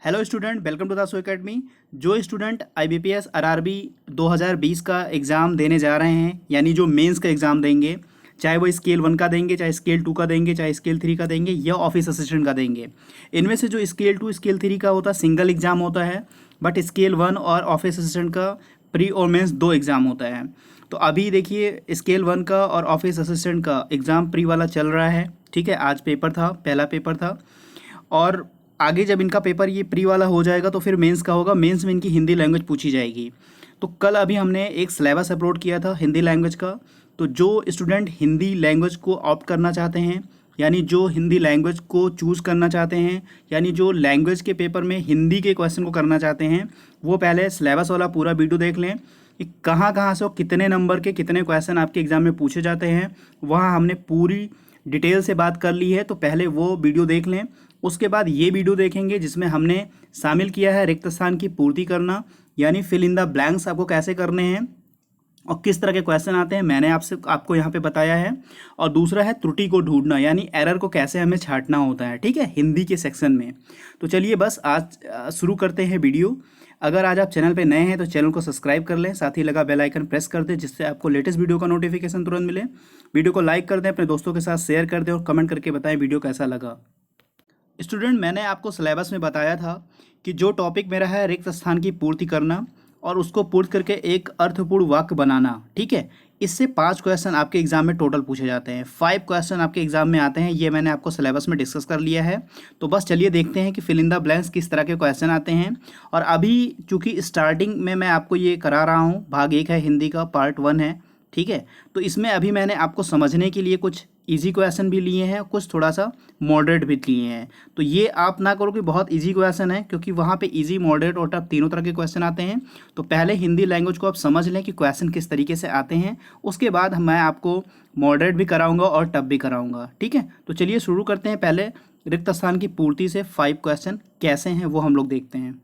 Hello student, welcome to दासो academy. जो student IBPS RRB 2020 का एग्ज़ाम देने जा रहे हैं, यानी जो मेंस का एग्ज़ाम देंगे, चाहे वो स्केल 1 का देंगे, चाहे स्केल 2 का देंगे, चाहे स्केल 3 का देंगे या ऑफिस असिस्टेंट का देंगे। इनमें से जो स्केल 2 स्केल 3 का होता है सिंगल एग्ज़ाम होता है, बट स्केल 1 और ऑफिस असिस्टेंट का प्री और मेंस दो एग्ज़ाम होता है। तो अभी देखिए, स्केल 1 का और ऑफिस असिस्टेंट का एग्ज़ाम प्री वाला चल रहा है। ठीक है, आज पेपर था, पहला पेपर था। और आगे जब इनका पेपर ये प्री वाला हो जाएगा तो फिर मेंस का होगा। मेंस में इनकी हिंदी लैंग्वेज पूछी जाएगी। तो कल अभी हमने एक सिलेबस अपलोड किया था हिंदी लैंग्वेज का। तो जो स्टूडेंट हिंदी लैंग्वेज को ऑप्ट करना चाहते हैं, यानी जो हिंदी लैंग्वेज को चूज़ करना चाहते हैं, यानी जो लैंग्वेज के पेपर में हिंदी के क्वेश्चन को करना चाहते हैं, वो पहले सिलेबस वाला पूरा वीडियो देख लें कि कहाँ कहाँ से और कितने नंबर के कितने क्वेश्चन आपके एग्ज़ाम में पूछे जाते हैं। वहाँ हमने पूरी डिटेल से बात कर ली है, तो पहले वो वीडियो देख लें। उसके बाद ये वीडियो देखेंगे जिसमें हमने शामिल किया है रिक्त स्थान की पूर्ति करना, यानी फिल इन द ब्लैंक्स आपको कैसे करने हैं और किस तरह के क्वेश्चन आते हैं, मैंने आपको यहाँ पे बताया है। और दूसरा है त्रुटि को ढूंढना, यानी एरर को कैसे हमें छांटना होता है, ठीक है, हिंदी के सेक्शन में। तो चलिए बस आज शुरू करते हैं वीडियो। अगर आज आप चैनल पे नए हैं तो चैनल को सब्सक्राइब कर लें, साथ ही लगा बेल आइकन प्रेस कर दें जिससे आपको लेटेस्ट वीडियो का नोटिफिकेशन तुरंत मिले। वीडियो को लाइक कर दें, अपने दोस्तों के साथ शेयर कर दें और कमेंट करके बताएं वीडियो कैसा लगा। स्टूडेंट, मैंने आपको सिलेबस में बताया था कि जो टॉपिक मेरा है रिक्त स्थान की पूर्ति करना और उसको पूर्ति करके एक अर्थपूर्ण वाक्य बनाना, ठीक है। इससे 5 क्वेश्चन आपके एग्जाम में टोटल पूछे जाते हैं। 5 क्वेश्चन आपके एग्जाम में आते हैं, ये मैंने आपको सिलेबस में डिस्कस कर लिया है। तो बस चलिए देखते हैं कि फिल इन द ब्लैंक्स किस तरह के क्वेश्चन आते हैं। और अभी चूंकि स्टार्टिंग में मैं आपको ये करा रहा हूँ, भाग 1 है हिंदी का, पार्ट 1 है, ठीक है। तो इसमें अभी मैंने आपको समझने के लिए कुछ इजी क्वेश्चन भी लिए हैं, कुछ थोड़ा सा मॉडरेट भी लिए हैं। तो ये आप ना करो कि बहुत इजी क्वेश्चन है, क्योंकि वहाँ पे इजी, मॉडरेट और टफ तीनों तरह के क्वेश्चन आते हैं। तो पहले हिंदी लैंग्वेज को आप समझ लें कि क्वेश्चन किस तरीके से आते हैं, उसके बाद मैं आपको मॉडरेट भी कराऊंगा और टफ भी कराऊंगा, ठीक है। तो चलिए शुरू करते हैं। पहले रिक्त स्थान की पूर्ति से 5 क्वेश्चन कैसे हैं वो हम लोग देखते हैं।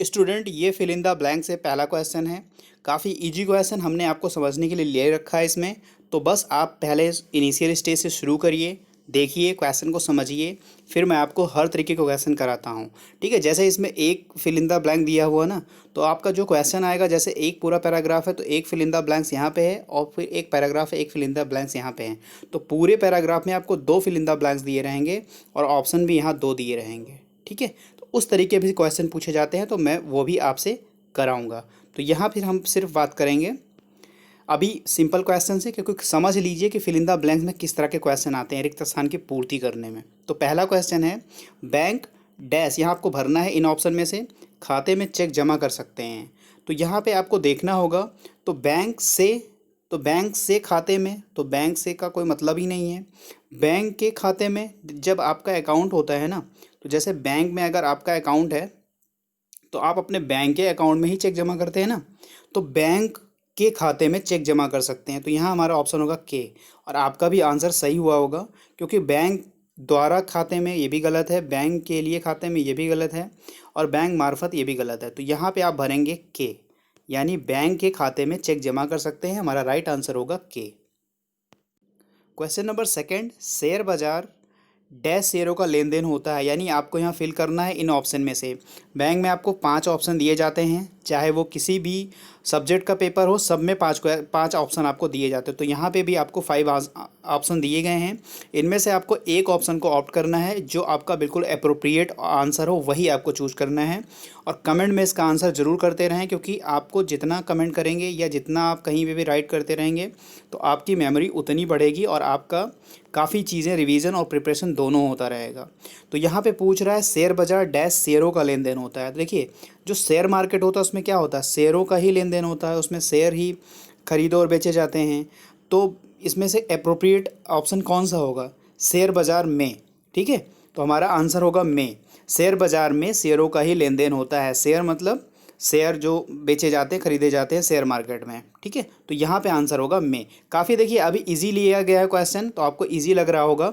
स्टूडेंट, ये फिल इन द ब्लैंक से पहला क्वेश्चन है। काफ़ी इजी क्वेश्चन हमने आपको समझने के लिए ले रखा है इसमें। तो बस आप पहले इनिशियल स्टेज से शुरू करिए, देखिए, क्वेश्चन को समझिए, फिर मैं आपको हर तरीके का क्वेश्चन कराता हूँ, ठीक है। जैसे इसमें एक फिल इन द ब्लैंक दिया हुआ ना, तो आपका जो क्वेश्चन आएगा, जैसे एक पूरा पैराग्राफ है तो एक फिल इन द ब्लैंक्स यहाँ पे है और फिर एक पैराग्राफ है, एक फिल इन द ब्लैंक्स यहाँ पे है। तो पूरे पैराग्राफ में आपको 2 फिल इन द ब्लैंक्स दिए रहेंगे और ऑप्शन भी यहाँ 2 दिए रहेंगे, ठीक है। तो उस तरीके भी क्वेश्चन पूछे जाते हैं, तो मैं वो भी आपसे कराऊंगा। तो यहाँ फिर हम सिर्फ बात करेंगे अभी सिंपल क्वेश्चन से, क्योंकि समझ लीजिए कि फिल इन द ब्लैंक्स में किस तरह के क्वेश्चन आते हैं रिक्त स्थान की पूर्ति करने में। तो पहला क्वेश्चन है, बैंक डैश, यहाँ आपको भरना है इन ऑप्शन में से, खाते में चेक जमा कर सकते हैं। तो यहाँ पे आपको देखना होगा, तो बैंक से, तो बैंक से खाते में, तो बैंक से का कोई मतलब ही नहीं है। बैंक के खाते में जब आपका अकाउंट होता है ना, तो जैसे बैंक में अगर आपका अकाउंट है तो आप अपने बैंक के अकाउंट में ही चेक जमा करते हैं ना, तो बैंक के खाते में चेक जमा कर सकते हैं। तो यहाँ हमारा ऑप्शन होगा के, और आपका भी आंसर सही हुआ होगा, क्योंकि बैंक द्वारा खाते में ये भी गलत है, बैंक के लिए खाते में ये भी गलत है, और बैंक मार्फत ये भी गलत है। तो यहाँ पे आप भरेंगे के, यानी बैंक के खाते में चेक जमा कर सकते हैं। हमारा राइट आंसर होगा के। क्वेश्चन नंबर सेकंड, शेयर बाजार डैश शेयरों का लेन देन होता है, यानी आपको यहाँ फिल करना है इन ऑप्शन में से। बैंक में आपको 5 ऑप्शन दिए जाते हैं, चाहे वो किसी भी सब्जेक्ट का पेपर हो, सब में 5 ऑप्शन आपको दिए जाते हैं। तो यहाँ पे भी आपको 5 ऑप्शन दिए गए हैं। इनमें से आपको एक ऑप्शन को ऑप्ट करना है, जो आपका बिल्कुल अप्रोप्रिएट आंसर हो वही आपको चूज़ करना है। और कमेंट में इसका आंसर ज़रूर करते रहें, क्योंकि आपको जितना कमेंट करेंगे या जितना आप कहीं पे भी राइट करते रहेंगे तो आपकी मेमोरी उतनी बढ़ेगी और आपका काफ़ी चीज़ें रिवीजन और प्रिपरेशन दोनों होता रहेगा। तो यहाँ पे पूछ रहा है शेयर बाजार डैश शेयरों का लेन देन होता है। देखिए, जो शेयर मार्केट होता है उसमें क्या होता है, शेयरों का ही लेन देन होता है, उसमें शेयर ही खरीदे और बेचे जाते हैं। तो इसमें से अप्रोप्रिएट ऑप्शन कौन सा होगा, शेयर बाजार में, ठीक है। तो हमारा आंसर होगा में, शेयर बाजार में शेयरों का ही लेन देन होता है। शेयर मतलब शेयर जो बेचे जाते हैं, खरीदे जाते हैं शेयर मार्केट में, ठीक है। तो यहाँ पे आंसर होगा में। काफ़ी देखिए अभी इजी लिया गया है क्वेश्चन, तो आपको इजी लग रहा होगा,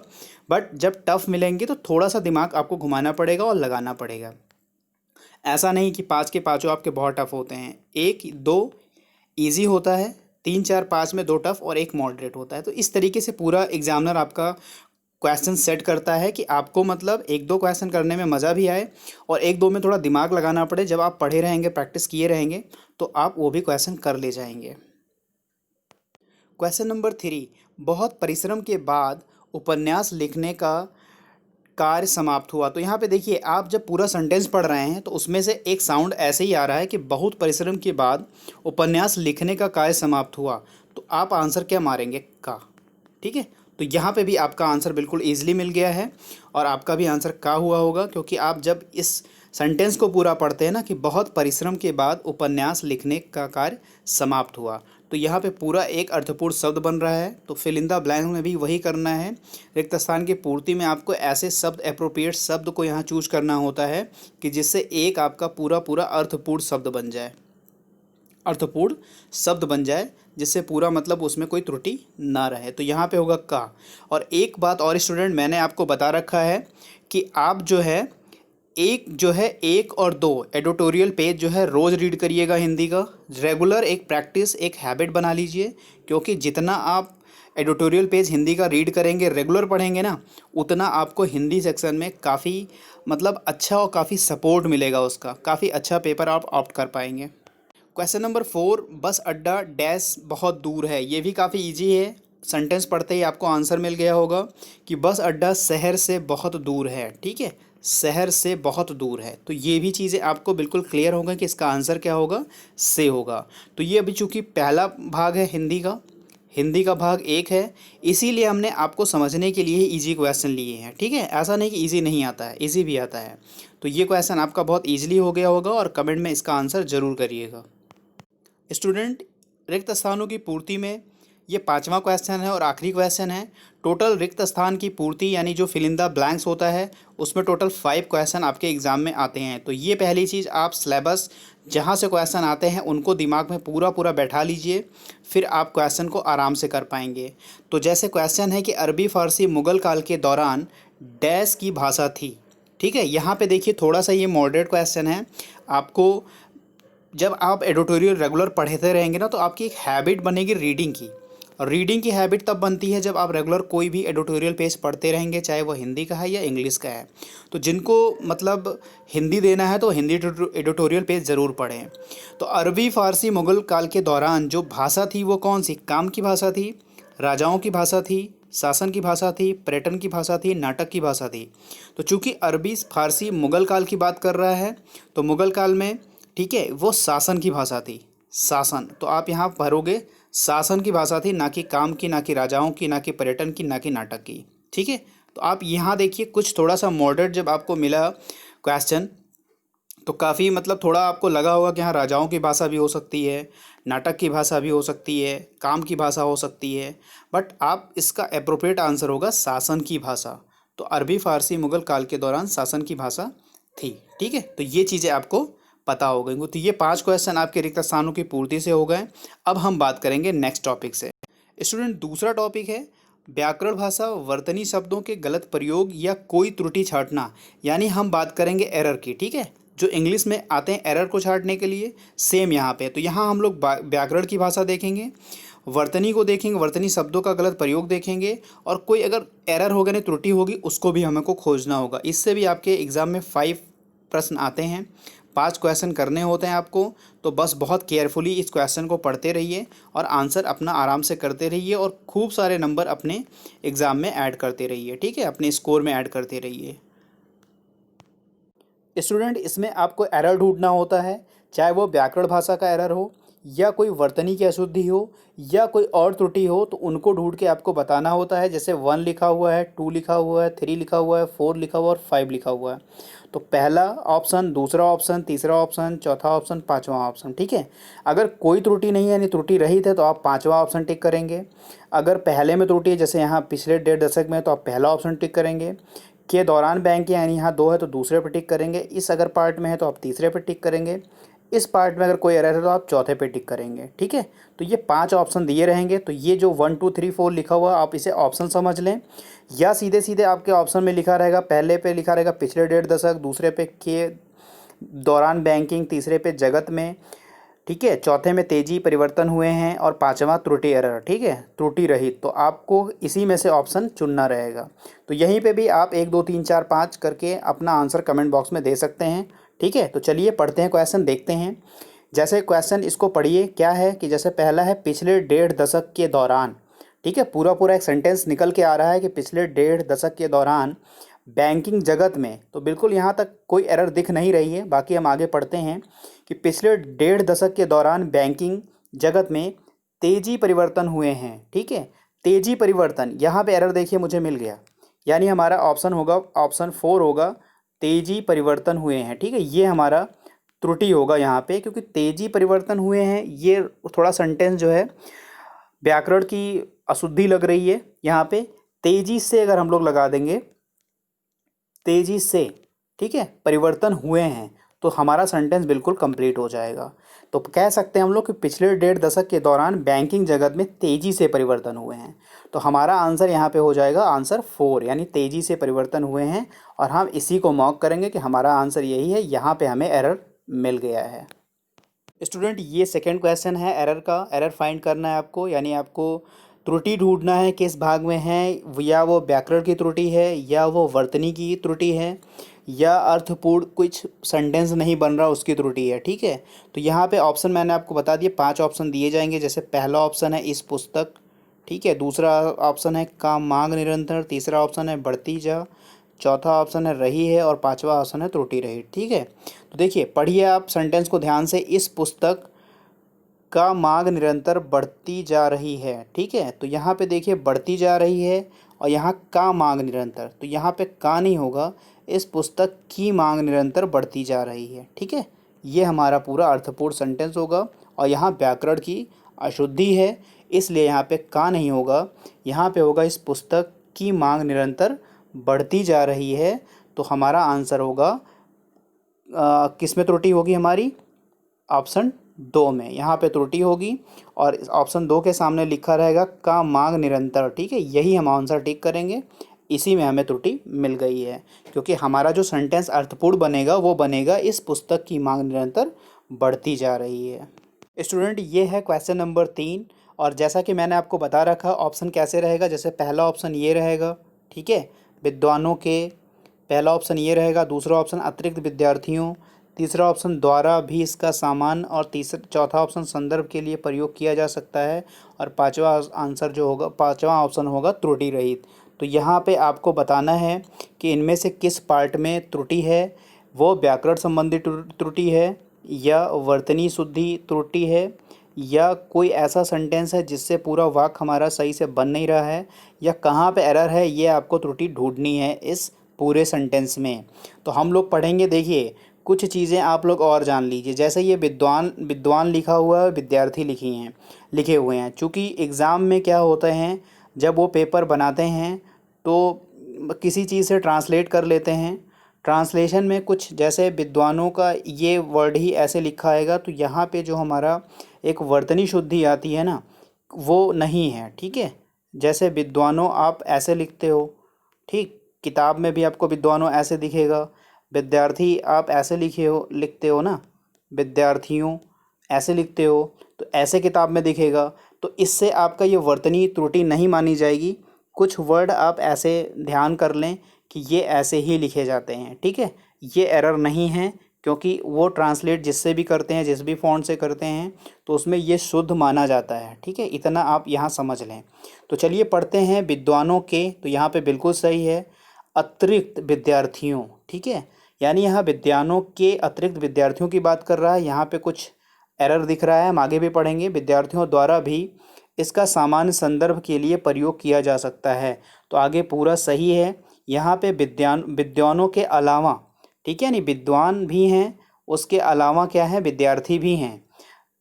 बट जब टफ मिलेंगे तो थोड़ा सा दिमाग आपको घुमाना पड़ेगा और लगाना पड़ेगा। ऐसा नहीं कि 5 के पाँचों आपके बहुत टफ होते हैं, 1-2 ईजी होता है, 3-4-5 में 2 टफ और 1 मॉडरेट होता है। तो इस तरीके से पूरा एग्जामिनर आपका क्वेश्चन सेट करता है कि आपको मतलब एक दो क्वेश्चन करने में मज़ा भी आए और एक दो में थोड़ा दिमाग लगाना पड़े। जब आप पढ़े रहेंगे, प्रैक्टिस किए रहेंगे, तो आप वो भी क्वेश्चन कर ले जाएंगे। क्वेश्चन नंबर 3, बहुत परिश्रम के बाद उपन्यास लिखने का कार्य समाप्त हुआ। तो यहाँ पे देखिए, आप जब पूरा सेंटेंस पढ़ रहे हैं तो उसमें से एक साउंड ऐसे ही आ रहा है कि बहुत परिश्रम के बाद उपन्यास लिखने का कार्य समाप्त हुआ। तो आप आंसर क्या मारेंगे? का। ठीक है, तो यहाँ पे भी आपका आंसर बिल्कुल ईजिली मिल गया है और आपका भी आंसर का हुआ होगा, क्योंकि आप जब इस सेंटेंस को पूरा पढ़ते हैं ना कि बहुत परिश्रम के बाद उपन्यास लिखने का कार्य समाप्त हुआ, तो यहाँ पे पूरा एक अर्थपूर्ण शब्द बन रहा है। तो फिल इन द ब्लैंक में भी वही करना है। रिक्त स्थान की पूर्ति में आपको ऐसे शब्द, एप्रोप्रिएट शब्द को यहाँ चूज करना होता है कि जिससे एक आपका पूरा पूरा अर्थपूर्ण शब्द बन जाए, अर्थपूर्ण शब्द बन जाए, जिससे पूरा मतलब उसमें कोई त्रुटि ना रहे। तो यहाँ पे होगा का। और एक बात और स्टूडेंट, मैंने आपको बता रखा है कि आप जो है एक और दो एडिटोरियल पेज जो है रोज़ रीड करिएगा हिंदी का। रेगुलर एक प्रैक्टिस, एक हैबिट बना लीजिए, क्योंकि जितना आप एडिटोरियल पेज हिंदी का रीड करेंगे, रेगुलर पढ़ेंगे ना, उतना आपको हिंदी सेक्शन में काफ़ी मतलब अच्छा और काफ़ी सपोर्ट मिलेगा उसका, काफ़ी अच्छा पेपर आप ऑप्ट कर पाएंगे। क्वेश्चन नंबर 4, बस अड्डा डैश बहुत दूर है। ये भी काफ़ी इजी है। सेंटेंस पढ़ते ही आपको आंसर मिल गया होगा कि बस अड्डा शहर से बहुत दूर है। ठीक है, शहर से बहुत दूर है। तो ये भी चीज़ें आपको बिल्कुल क्लियर होगा कि इसका आंसर क्या होगा, से होगा। तो ये अभी चूँकि पहला भाग है हिंदी का भाग एक है, इसीलिए हमने आपको समझने के लिए ही ईजी क्वेश्चन लिए हैं। ठीक है, ऐसा नहीं कि ईजी नहीं आता है, ईजी भी आता है। तो ये क्वेश्चन आपका बहुत ईजिली हो गया होगा और कमेंट में इसका आंसर ज़रूर करिएगा। स्टूडेंट, रिक्त स्थानों की पूर्ति में ये 5वां क्वेश्चन है और आखिरी क्वेश्चन है। टोटल रिक्त स्थान की पूर्ति यानी जो फिल इन द ब्लैंक्स होता है, उसमें टोटल 5 क्वेश्चन आपके एग्ज़ाम में आते हैं। तो ये पहली चीज़, आप सिलेबस जहाँ से क्वेश्चन आते हैं उनको दिमाग में पूरा पूरा बैठा लीजिए, फिर आप क्वेश्चन को आराम से कर पाएंगे। तो जैसे क्वेश्चन है कि अरबी फ़ारसी मुग़ल काल के दौरान डैश की भाषा थी। ठीक है, यहाँ पे देखिए थोड़ा सा ये मॉडरेट क्वेश्चन है। आपको जब आप एडिटोरियल रेगुलर पढ़ते रहेंगे ना, तो आपकी एक हैबिट बनेगी रीडिंग की। और रीडिंग की हैबिट तब बनती है जब आप रेगुलर कोई भी एडिटोरियल पेज पढ़ते रहेंगे, चाहे वो हिंदी का है या इंग्लिश का है। तो जिनको मतलब हिंदी देना है तो हिंदी एडिटोरियल पेज ज़रूर पढ़ें। तो अरबी फ़ारसी मुग़ल काल के दौरान जो भाषा थी वो कौन सी? काम की भाषा थी, राजाओं की भाषा थी, शासन की भाषा थी, पर्यटन की भाषा थी, नाटक की भाषा थी। तो चूँकि अरबी फ़ारसी मुग़ल काल की बात कर रहा है, तो मुग़ल काल में, ठीक है, वो शासन की भाषा थी, शासन। तो आप यहाँ भरोगे शासन की भाषा थी, ना कि काम की, ना कि राजाओं की, ना कि पर्यटन की, ना कि नाटक की। ठीक है, तो आप यहाँ देखिए कुछ थोड़ा सा मॉडरेट जब आपको मिला क्वेश्चन, तो काफ़ी मतलब थोड़ा आपको लगा होगा कि हाँ, राजाओं की भाषा भी हो सकती है, नाटक की भाषा भी हो सकती है, काम की भाषा हो सकती है, बट आप इसका अप्रोप्रिएट आंसर होगा शासन की भाषा। तो अरबी फ़ारसी मुग़ल काल के दौरान शासन की भाषा थी। ठीक है, तो ये चीज़ें आपको पता हो गई। तो ये 5 क्वेश्चन आपके रिक्त स्थानों की पूर्ति से हो गए। अब हम बात करेंगे नेक्स्ट टॉपिक से। स्टूडेंट, दूसरा टॉपिक है व्याकरण भाषा, वर्तनी शब्दों के गलत प्रयोग या कोई त्रुटि छांटना, यानी हम बात करेंगे एरर की। ठीक है, जो इंग्लिश में आते हैं एरर को छांटने के लिए, सेम यहाँ पे। तो यहाँ हम लोग व्याकरण की भाषा देखेंगे, वर्तनी को देखेंगे, वर्तनी शब्दों का गलत प्रयोग देखेंगे, और कोई अगर एरर होगा नहीं, त्रुटि होगी, उसको भी हमको खोजना होगा। इससे भी आपके एग्ज़ाम में 5 प्रश्न आते हैं, 5 क्वेश्चन करने होते हैं आपको। तो बस बहुत केयरफुली इस क्वेश्चन को पढ़ते रहिए और आंसर अपना आराम से करते रहिए और खूब सारे नंबर अपने एग्ज़ाम में ऐड करते रहिए। ठीक है, अपने स्कोर में ऐड करते रहिए। स्टूडेंट, इसमें आपको एरर ढूंढना होता है, चाहे वो व्याकरण भाषा का एरर हो या कोई वर्तनी की अशुद्धि हो या कोई और त्रुटि हो, तो उनको ढूंढ के आपको बताना होता है। जैसे 1 लिखा हुआ है, 2 लिखा हुआ है, 3 लिखा हुआ है, 4 लिखा हुआ है और 5 लिखा हुआ है। तो पहला ऑप्शन, दूसरा ऑप्शन, तीसरा ऑप्शन, चौथा ऑप्शन, 5वां ऑप्शन। ठीक है, अगर कोई त्रुटि नहीं है यानी त्रुटि रहित है तो आप 5वां ऑप्शन टिक करेंगे। अगर पहले में त्रुटि है, जैसे यहाँ पिछले 1.5 दशक में, तो आप पहला ऑप्शन टिक करेंगे। के दौरान बैंक यानी यहाँ 2 है तो दूसरे पे टिक करेंगे। इस अगर पार्ट में है तो आप तीसरे पे टिक करेंगे। इस पार्ट में अगर कोई एरर है तो आप चौथे पे टिक करेंगे। ठीक है, तो ये 5 ऑप्शन दिए रहेंगे। तो ये जो 1 2 3 4 लिखा हुआ है, आप इसे ऑप्शन समझ लें, या सीधे सीधे आपके ऑप्शन में लिखा रहेगा, पहले पे लिखा रहेगा पिछले 1.5 दशक, दूसरे पे के दौरान बैंकिंग, तीसरे पे जगत में, ठीक है, चौथे में तेजी परिवर्तन हुए हैं और पांचवा त्रुटि एरर, ठीक है, त्रुटि रहित। तो आपको इसी में से ऑप्शन चुनना रहेगा। तो यहीं पे भी आप 1 2 3 4 5 करके अपना आंसर कमेंट बॉक्स में दे सकते हैं। ठीक है, तो चलिए पढ़ते हैं क्वेश्चन, देखते हैं। जैसे क्वेश्चन इसको पढ़िए, क्या है कि जैसे पहला है पिछले 1.5 दशक के दौरान। ठीक है, पूरा पूरा एक सेंटेंस निकल के आ रहा है कि पिछले 1.5 दशक के दौरान बैंकिंग जगत में, तो बिल्कुल यहाँ तक कोई एरर दिख नहीं रही है। बाकी हम आगे पढ़ते हैं कि पिछले 1.5 दशक के दौरान बैंकिंग जगत में तेजी परिवर्तन हुए हैं। ठीक है, तेजी परिवर्तन, यहाँ पे एरर देखिए मुझे मिल गया, यानी हमारा ऑप्शन होगा, ऑप्शन 4 होगा, तेजी परिवर्तन हुए हैं। ठीक है, ये हमारा त्रुटि होगा यहाँ पे, क्योंकि तेजी परिवर्तन हुए हैं, ये थोड़ा सेंटेंस जो है व्याकरण की अशुद्धि लग रही है यहाँ पे। तेजी से अगर हम लोग लगा देंगे, तेजी से, ठीक है, परिवर्तन हुए हैं, तो हमारा सेंटेंस बिल्कुल कंप्लीट हो जाएगा। तो कह सकते हैं हम लोग कि पिछले 1.5 दशक के दौरान बैंकिंग जगत में तेजी से परिवर्तन हुए हैं। तो हमारा आंसर यहाँ पे हो जाएगा आंसर 4, यानी तेजी से परिवर्तन हुए हैं। और हम इसी को मार्क करेंगे कि हमारा आंसर यही है, यहाँ पे हमें एरर मिल गया है। स्टूडेंट, ये सेकंड क्वेश्चन है एरर का। एरर फाइंड करना है आपको, यानी आपको त्रुटि ढूंढना है किस भाग में है, या वो व्याकरण की त्रुटि है, या वो वर्तनी की त्रुटि है, या अर्थपूर्ण कुछ सेंटेंस नहीं बन रहा उसकी त्रुटि है। ठीक है, तो यहाँ पे ऑप्शन मैंने आपको बता दिए, 5 ऑप्शन दिए जाएंगे। जैसे पहला ऑप्शन है इस पुस्तक, ठीक है, दूसरा ऑप्शन है का मांग निरंतर, तीसरा ऑप्शन है बढ़ती जा, चौथा ऑप्शन है रही है, और पांचवा ऑप्शन है त्रुटि रहित। ठीक है, तो देखिए पढ़िए आप सेंटेंस को ध्यान से। इस पुस्तक का मांग निरंतर बढ़ती जा रही है। ठीक है, तो यहाँ पे देखिए बढ़ती जा रही है, और यहाँ का मांग निरंतर, तो यहाँ पे का नहीं होगा, इस पुस्तक की मांग निरंतर बढ़ती जा रही है। ठीक है, ये हमारा पूरा अर्थपूर्ण सेंटेंस होगा। और यहाँ व्याकरण की अशुद्धि है, इसलिए यहाँ पे का नहीं होगा, यहाँ पे होगा इस पुस्तक की मांग निरंतर बढ़ती जा रही है। तो हमारा आंसर होगा किस में त्रुटि होगी हमारी, ऑप्शन 2 में, यहाँ पे त्रुटि होगी। और ऑप्शन 2 के सामने लिखा रहेगा का मांग निरंतर। ठीक है, यही हम आंसर टिक करेंगे, इसी में हमें त्रुटि मिल गई है, क्योंकि हमारा जो सेंटेंस अर्थपूर्ण बनेगा वो बनेगा इस पुस्तक की मांग निरंतर बढ़ती जा रही है। स्टूडेंट, ये है क्वेश्चन नंबर 3। और जैसा कि मैंने आपको बता रखा ऑप्शन कैसे रहेगा, जैसे पहला ऑप्शन ये रहेगा, ठीक है, विद्वानों के, पहला ऑप्शन ये रहेगा, दूसरा ऑप्शन अतिरिक्त विद्यार्थियों, तीसरा ऑप्शन द्वारा भी इसका सामान, और चौथा ऑप्शन संदर्भ के लिए प्रयोग किया जा सकता है, और पांचवा आंसर जो होगा, पांचवा ऑप्शन होगा त्रुटि रहित। तो यहाँ पे आपको बताना है कि इनमें से किस पार्ट में त्रुटि है, वो व्याकरण संबंधी त्रुटि है, या वर्तनी शुद्धि त्रुटि है, या कोई ऐसा सेंटेंस है जिससे पूरा वाक्य हमारा सही से बन नहीं रहा है, या कहाँ पे एरर है, ये आपको त्रुटि ढूंढनी है इस पूरे सेंटेंस में। तो हम लोग पढ़ेंगे, देखिए कुछ चीज़ें आप लोग और जान लीजिए। जैसे ये विद्वान विद्वान लिखा हुआ है, विद्यार्थी लिखे हुए हैं। चूँकि एग्ज़ाम में क्या होता है, जब वो पेपर बनाते हैं तो किसी चीज़ से ट्रांसलेट कर लेते हैं। ट्रांसलेशन में कुछ जैसे विद्वानों का ये वर्ड ही ऐसे लिखा आएगा, तो यहाँ पे जो हमारा एक वर्तनी शुद्धि आती है ना, वो नहीं है। ठीक है, जैसे विद्वानों आप ऐसे लिखते हो, ठीक, किताब में भी आपको विद्वानों ऐसे दिखेगा। विद्यार्थी आप ऐसे लिखते हो ना, विद्यार्थियों ऐसे लिखते हो, तो ऐसे किताब में दिखेगा। तो इससे आपका ये वर्तनी त्रुटि नहीं मानी जाएगी। कुछ वर्ड आप ऐसे ध्यान कर लें कि ये ऐसे ही लिखे जाते हैं। ठीक है, ये एरर नहीं है, क्योंकि वो ट्रांसलेट जिससे भी करते हैं, जिस भी फ़ॉन्ट से करते हैं, तो उसमें ये शुद्ध माना जाता है। ठीक है, इतना आप यहाँ समझ लें। तो चलिए पढ़ते हैं विद्वानों के, तो यहाँ पे बिल्कुल सही है, अतिरिक्त विद्यार्थियों। ठीक है, यानी यहाँ विद्वानों के अतिरिक्त विद्यार्थियों की बात कर रहा है। यहाँ पे कुछ एरर दिख रहा है, हम आगे भी पढ़ेंगे। विद्यार्थियों द्वारा भी इसका सामान्य संदर्भ के लिए प्रयोग किया जा सकता है, तो आगे पूरा सही है। यहाँ पे विद्वानों के अलावा, ठीक है, नहीं, विद्वान भी हैं, उसके अलावा क्या है, विद्यार्थी भी हैं,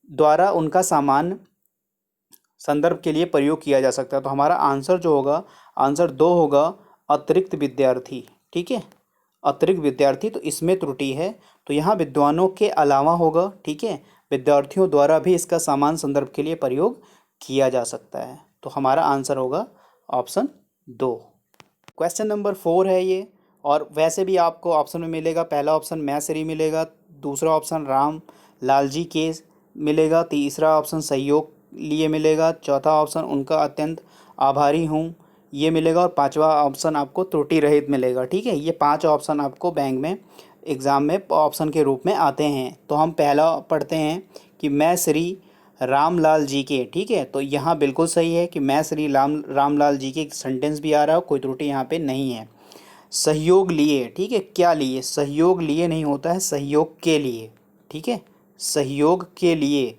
द्वारा उनका सामान्य संदर्भ के लिए प्रयोग किया जा सकता है। तो हमारा आंसर जो होगा, आंसर 2 होगा, अतिरिक्त विद्यार्थी। ठीक है, अतिरिक्त विद्यार्थी, तो इसमें त्रुटि है। तो यहाँ विद्वानों के अलावा होगा, ठीक है, विद्यार्थियों द्वारा भी इसका समान संदर्भ के लिए प्रयोग किया जा सकता है। तो हमारा आंसर होगा ऑप्शन 2। क्वेश्चन नंबर 4 है ये, और वैसे भी आपको ऑप्शन में मिलेगा, पहला ऑप्शन मैं श्री मिलेगा, दूसरा ऑप्शन राम लाल जी के मिलेगा, तीसरा ऑप्शन सहयोग लिए मिलेगा, चौथा ऑप्शन उनका अत्यंत आभारी हूँ ये मिलेगा, और पांचवा ऑप्शन आपको त्रुटि रहित मिलेगा। ठीक है, ये 5 ऑप्शन आपको बैंक में एग्ज़ाम में ऑप्शन के रूप में आते हैं। तो हम पहला पढ़ते हैं कि मैं श्री रामलाल जी के। ठीक है, तो यहाँ बिल्कुल सही है कि मैं श्री रामलाल जी के, एक सेंटेंस भी आ रहा है, कोई त्रुटि यहाँ पे नहीं है। सहयोग लिए, ठीक है, क्या लिए, सहयोग लिए नहीं होता है, सहयोग के लिए। ठीक है, सहयोग के लिए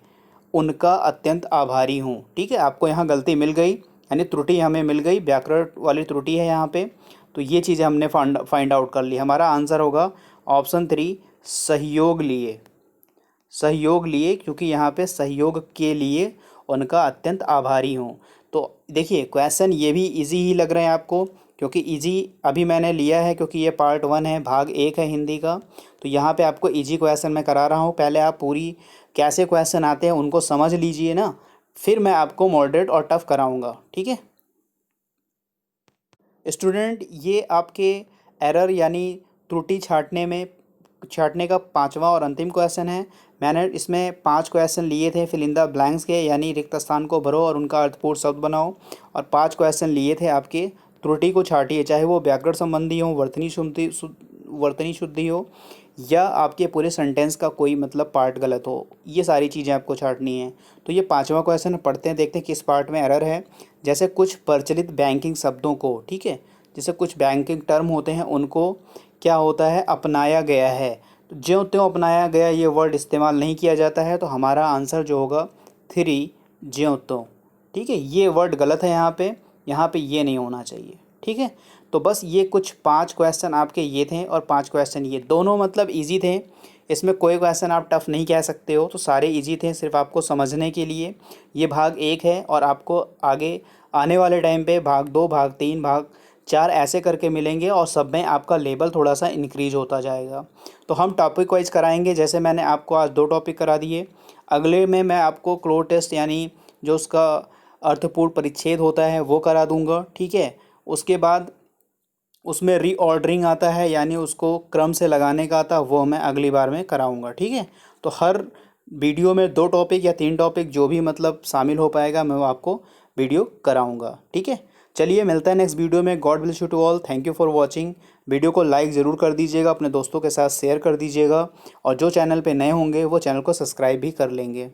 उनका अत्यंत आभारी हूँ। ठीक है, आपको यहाँ गलती मिल गई, यानी त्रुटि हमें मिल गई, व्याकरण वाली त्रुटि है यहाँ पे। तो ये चीज़ हमने फाइंड आउट कर ली। हमारा आंसर होगा ऑप्शन 3, सहयोग लिए। सहयोग लिए, क्योंकि यहाँ पे सहयोग के लिए उनका अत्यंत आभारी हूँ। तो देखिए क्वेश्चन ये भी इजी ही लग रहे हैं आपको, क्योंकि इजी अभी मैंने लिया है, क्योंकि ये पार्ट 1 है, भाग 1 है हिंदी का। तो यहाँ पे आपको इजी क्वेश्चन मैं करा रहा हूँ। पहले आप पूरी कैसे क्वेश्चन आते हैं उनको समझ लीजिए ना, फिर मैं आपको मॉडरेट और टफ कराऊँगा। ठीक है स्टूडेंट, ये आपके एरर यानी त्रुटि छाँटने का 5वां और अंतिम क्वेश्चन है। मैंने इसमें 5 क्वेश्चन लिए थे, फिल इन द ब्लैंक्स के, यानी रिक्त स्थान को भरो और उनका अर्थपूर्ण शब्द बनाओ। और 5 क्वेश्चन लिए थे आपके त्रुटि को छाटिए, चाहे वो व्याकरण संबंधी हो, वर्तनी शुद्धि हो, या आपके पूरे सेंटेंस का कोई मतलब पार्ट गलत हो, ये सारी चीज़ें आपको छाटनी है। तो ये 5वां क्वेश्चन पढ़ते हैं, देखते हैं किस पार्ट में एरर है। जैसे कुछ प्रचलित बैंकिंग शब्दों को, ठीक है, जैसे कुछ बैंकिंग टर्म होते हैं उनको क्या होता है, अपनाया गया है। तो ज्यों त्यों अपनाया गया ये वर्ड इस्तेमाल नहीं किया जाता है। तो हमारा आंसर जो होगा 3, ज्यों त्यों। ठीक है, ये वर्ड गलत है यहाँ पे ये नहीं होना चाहिए। ठीक है, तो बस ये कुछ 5 क्वेश्चन आपके ये थे, और 5 क्वेश्चन ये, दोनों मतलब इजी थे। इसमें कोई क्वेश्चन आप टफ़ नहीं कह सकते हो, तो सारे इजी थे, सिर्फ आपको समझने के लिए। ये भाग 1 है, और आपको आगे आने वाले टाइम पे भाग 2, भाग 3, भाग 4 ऐसे करके मिलेंगे, और सब में आपका लेवल थोड़ा सा इंक्रीज होता जाएगा। तो हम टॉपिक वाइज कराएंगे, जैसे मैंने आपको आज 2 टॉपिक करा दिए। अगले में मैं आपको क्लोज टेस्ट यानी जो उसका अर्थपूर्ण परिच्छेद होता है वो करा दूंगा। ठीक है, उसके बाद उसमें रीऑर्डरिंग आता है, यानी उसको क्रम से लगाने का आता, वो मैं अगली बार में कराऊंगा। ठीक है, तो हर वीडियो में 2 टॉपिक या 3 टॉपिक जो भी मतलब शामिल हो पाएगा मैं वो आपको वीडियो कराऊंगा। ठीक है, चलिए मिलता है नेक्स्ट वीडियो में। God bless you to all, thank you for watching. Video को लाइक ज़रूर कर दीजिएगा, अपने दोस्तों के साथ शेयर कर दीजिएगा, और जो चैनल पे नए होंगे वो चैनल को सब्सक्राइब भी कर लेंगे।